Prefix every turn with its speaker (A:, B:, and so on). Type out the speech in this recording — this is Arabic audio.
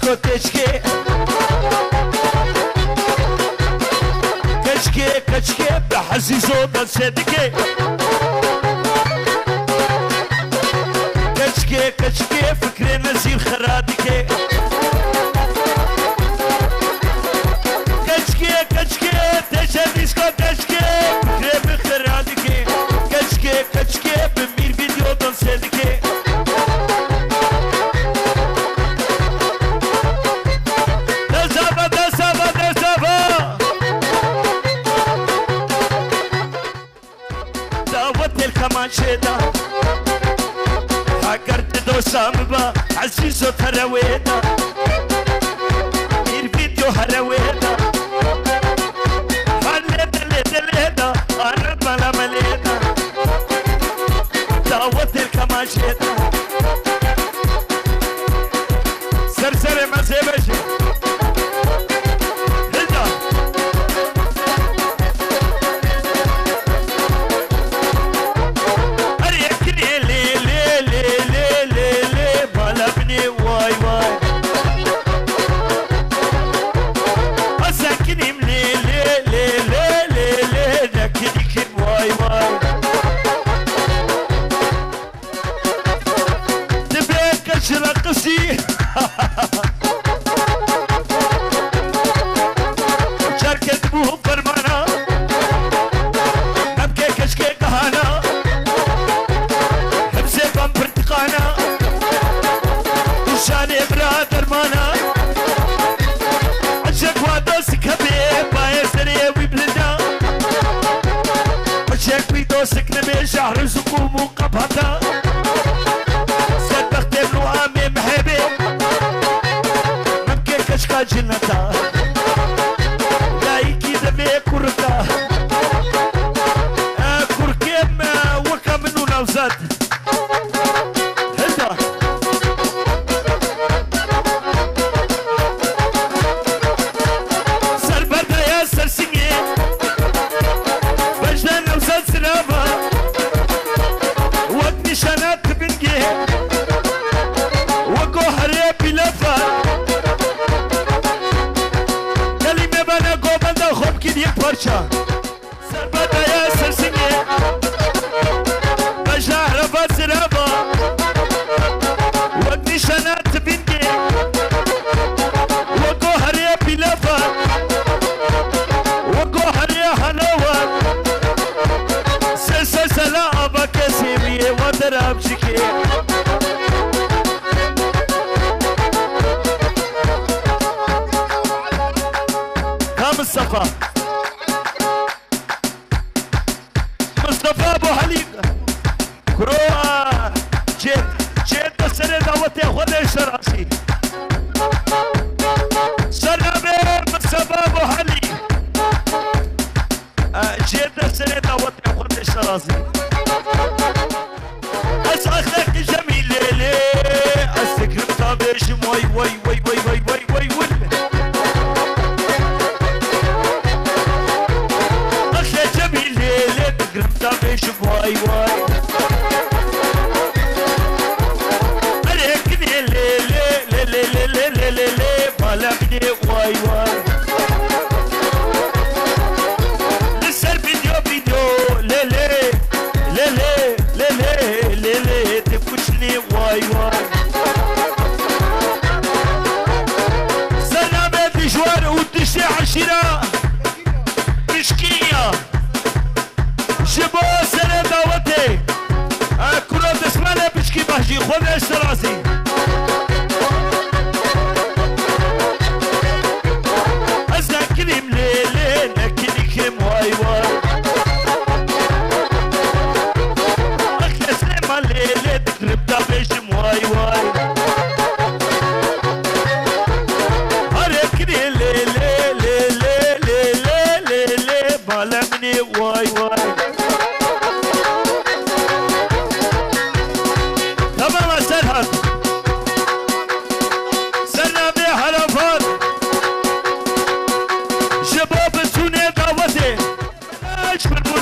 A: دیسکوتیچکی کچکی کچکی به حزیزو دلسدکی کچکی کچکی فکر نزیر خرادکی کچکی کچکی تشه دیسکوتیچکی فکر بخرادکی کچکی کچکی به میر ویدیو دلسدکی شدا حقرت دوسام با عزیزو ترویدا میر ویدیو هرویدا حاله دلیدا آن بالا ملیدا دعوت الکمان شدا سر مزه بشه شهر زقوم وقبهتا صدقت ابن عمي محبي ممكن كشكا جنتا لايكي دمي كرتا كركيم وكا منو نوزاد هدا سربتا يا سرسيني بجنا نوزاد سلابا نشانات بنجي وقوهري بلفا كلمة بنا قوبندا خوب كده یک پارچا سربتا يا سرسنگي بجاه رفا سرابا ونشانات بنجي وقوهري بلفا وقوهري حلوة سلسلة أبا كسيبي ودراب شكي كم مصطفى أبو حليقة كروه جيت السنة دعوتي أخواني شراسي سلامي مصطفى أبو حليقة جيت السنة دعوتي أخواني شراسي أسألك جميل ليلي أستكرم طابش واي واي واي واي واي واي واي واي أخي جميل ليلي تكرم طابش واي واي أريكني ليلي ليلي ليلي ليلي ليلي مالكني واي واي لسر فيديو ليلي ليلي ليلي ليلي تفكشني واي واي سلامة دجوار ودشي عشرة مشكية شبو سنة دعوتي كرة اسمانا بشكي بحجي خذ اشتراسي أزنا كلم ليلي نكني كم واي واي ليلي تقرب دابش واي واي هركني ليلي ليلي ليلي ليلي بالمني واي واي تمام سرهد سلامي حرفات شباب توني دعوتي اشبر